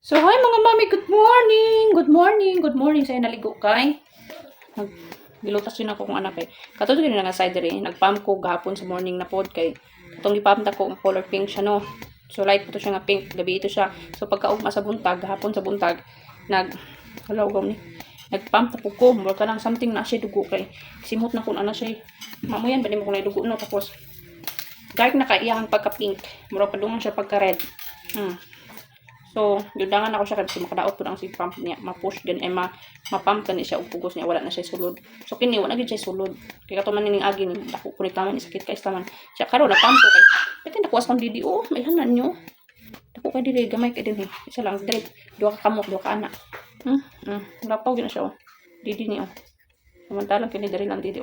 So, hi mga mami, good morning! Good morning! Good morning sa'yo naligo kay. Gilutas din ako kung anak kay. Katulad din nga side rin, nagpump ko gahapon sa morning na pod kay. Itong ipump ko, color pink siya no. So, light po to siya nga pink, gabi ito siya. So, pagkaugma sa buntag, gahapon sa buntag, halawgaw ni. Nagpump na ko, mura ka lang something na siya dugo kay. Simot na kung ano siya. Mamuyan, ba di mo kung dugo no. Tapos, dark na kaiyang pagka-pink. Mura pa dungan siya pagka-red. So, yudangan ako siya kasi makadaot po ang si pump niya. Ma-push gan ma-pump gani siya ug pugos niya wala na siya sulod. So kini wala gid siya sulod. Kaya kato man ning agi ni dako kunit naman sakit kay taman. Siya karon na pump ko kay. Pati nakuwas kong didi may hanan nyo. Dako kay didi gamay kay din Isa lang direct duha ka kamot, duha ka anak. Lapaw gina siya Didi ni Samantalang kini diri lang didi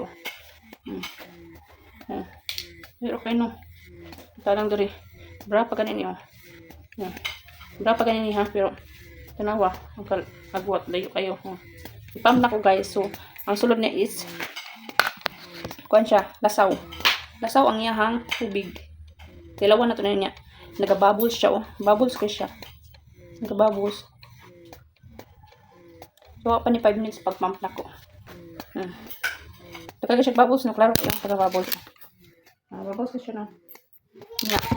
Pero kay no. Talang diri. Bra pa kanini Berapa ganyan ha, pero tanawa, agwat layo kayo. Ipam na ko guys. So, ang sulod niya is kuan siya, lasaw. Lasaw ang iyahang tubig. Tilawan na to na niya. Nagabubbles siya Bubbles ko siya. Nagabubbles. So, pa ni 5 minutes pag pump na ko. Tagaga siya bubbles na klaro ko yung taga-bubbles. Bubbles ko siya na.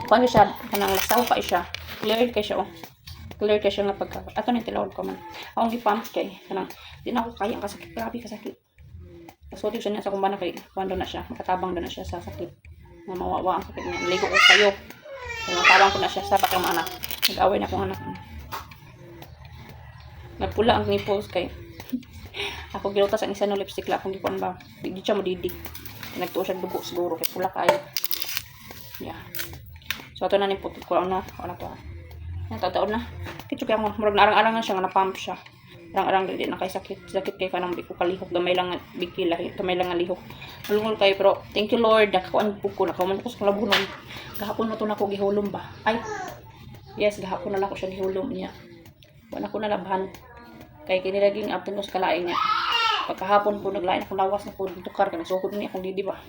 Kuan siya, kanang lasaw pa siya. Clear kay siya Clear kay siya nga pagka. Ato ni tilawon ko man. Akong gi-pump kay kanang di na ako kaya kasakit, grabe kasakit. Kasulti siya niya sa kumbana kay kuando na siya, makatabang na siya sa sakit. Na mawawa ang sakit niya. Ligo ko kayo. Tabang ko na siya sa bakang anak. Nag-away na akong anak. Nagpula ang nipples kay ako gilutas ang isa no lipstick la akong gikuan ba. Di siya madidig. Nagtuo siya dugo siguro kay pula kayo. Yeah. So ato na ni putot ko ano to. Natataon na. Kitso kaya mo murag arang-arang na siya nga na-pump siya. Arang-arang di na kay sakit kay kanang biko kalihok gamay lang bikila gamay lang nga lihok. Malungol kayo pero thank you Lord nakakuan po ko nakaman ko sa labunon. Gahapon na to nako gihulom ba. Ay. Yes, gahapon na lang ko siya gihulom niya. Wala ko nalabhan. Kay kini laging aptenos kalain niya. Pagkahapon po naglain akong lawas na po tukar kay sukod ni akong didi ba.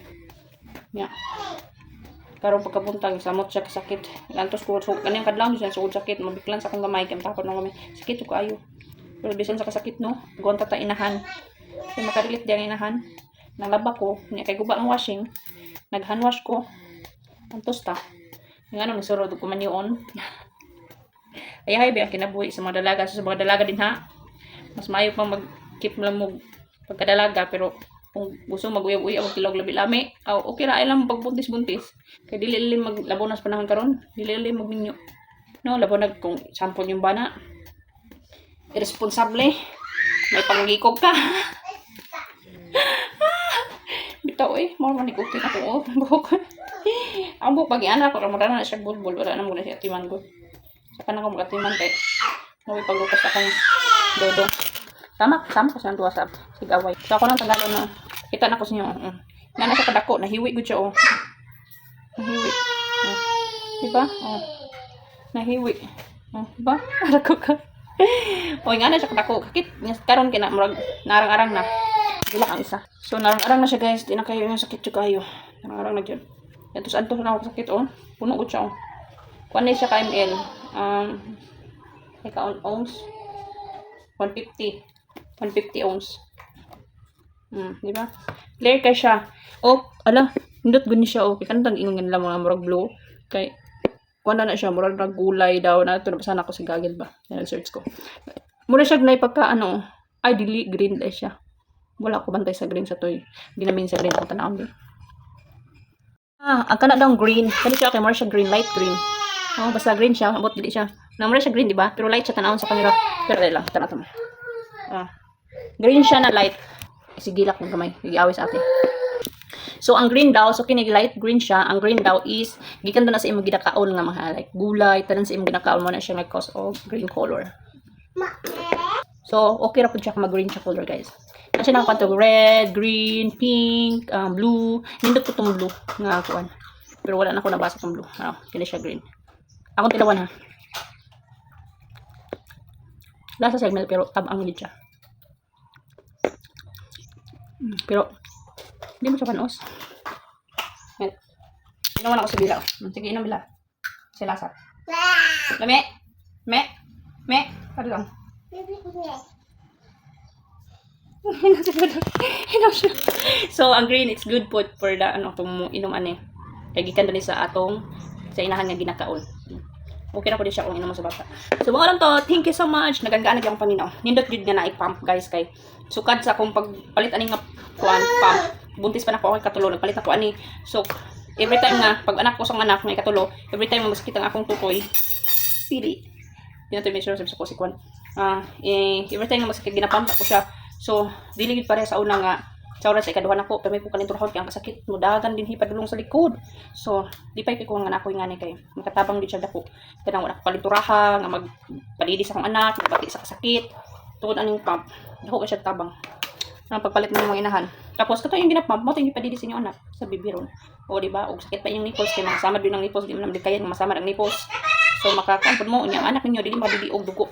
Nya. Karong pagkabuntag samot siya kasakit. Lantos ko so kanang kadlaw siya sugod sakit, mabiklan sa akong gamay kay tapon na kami. Sakit ko ayo. Pero bisan sa kasakit no, gonta ta inahan. Kay makadilit diang inahan. Nalaba ko, nya kay guba ang washing. Naghan wash ko. Antos ta. Ngano ni surod ko man yon. Ay ba ang kinabuhi sa mga dalaga sa mga dalaga din ha. Mas maayo pa mag-keep lang mo pagkadalaga pero kung gusto mag-uyaw-uyaw ang kilog labi-lami, okay ra ay lang pagbuntis-buntis. Kay dili maglabo nas panahon karon, dili magminyo. No, labo nag kung sampol yung bana. Irresponsable. May panggikog ka. Bitaw mo man ikutin ako buhok. Ang buhok pag-iana ko ramdana na siya bulbul, wala na mo na siya timan ko. Saka na ko magatiman kay may paglukas akong dodo. Tama ko sa duwa sa sigaway. So ako nang Tagalog na kita na ko sa inyo. Nga na siya kadako, nahiwi gud siya Nahiwi. Diba? Nahiwi. Diba? Dako ka. Nga na siya kadako. Kakit karon kina murag narang-arang na. Gila ang isa. So narang-arang na siya guys, di na kayo yung sakit jud kayo. Narang-arang na jud. Ito sa anto na ako sakit Puno gud siya Kuan ni siya ka ml. Ika ounce. 150 ounce. Di ba? Clear kay siya. Ala, hindot gud ni siya kay kanang ingon nila mga murag blue. Kay kuan na siya murag gulay daw na to nabasa na ko sa Google ba. Search ko. Mura siya nay pagka ay dili green dai siya. Wala ko bantay sa green sa toy. Ginamin sa green ko tanawon di. Ang kana daw green. Kani siya kay mura siya green, light green. Basta green siya, abot dili siya. Namura siya green, di ba? Pero light siya tanawon sa camera. Pero dai lang tanaw mo. Green siya na light. Sige lang kung gamay. Giawis ate. So ang green daw, so kinig light green siya. Ang green daw is gikan na sa imong gidakaon nga mga like gulay, tanan sa imong ginakaon mo na siya like cause of green color. So okay ra pud siya ka mag-green siya color guys. Kasi nang kanto red, green, pink, blue. Nindot ko tong blue nga kuan. Pero wala na ko nabasa tong blue. Kini siya green. Akong tilawan ha. Lasa sa milk pero tabang gid siya. Pero hindi mo siya panos. Inawan ako sa bila. Sige, inom bila. Kasi lasa. Me. Ano lang? Hinaw siya. So, ang green, it's good po for the, itong inuman eh. Kaya gikan din sa atong, sa inahan nga ginakaon. Okay na po din siya kung inuman sa bata. So, mga lang to, thank you so much. Naganggaan lagi akong paminaw. Nindot yun nga na i-pump, guys, kay sukad sa akong pagpalit ani nga kuan pump. Buntis pa na po ako katulo, nagpalit na po ani. So, every time nga, pag anak ko sa anak, may katulo, every time masakit ang akong tukoy, pili. Yun natin may sure sa ko si Kwan. Every time nga masakit, ginapump ko siya. So, dili gid pareha sa una nga sa oras sa ikaduhan ako, pero may po kaninturahon kaya ang kasakit mo dagan din hipadulong sa likod. So, di pa ko nga nako nga ni kay makatabang di siya dako. Kaya wala ko kalinturaha nga magpadidis akong anak, mabati sa kasakit. Tungod aning pump, dako ka siya tabang. Ang pagpalit mo mga inahan. Tapos kato yung ginapump mo, tingin padidis inyo anak sa bibiron. O di ba? Og sakit pa yung nipples kay masamad din ang nipples, di mo naman kayan masamad ang nipples. So makakampod mo unya anak ninyo dili madidiog dugo.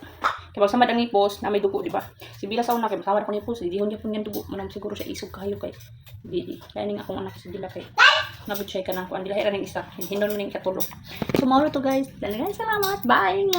Kaya pag samad ang nipos na may dugo, di ba? Si Bila sa una kay masamad ako nipos, dihon niya pun yung dugo, manang siguro siya isog kayo kay. Di. Kaya ning akong anak si Bila kay. Nabud siya kanang kuan dila ning isa. Hinon mo ning katulog. So mao to guys. Dalagan salamat. Bye.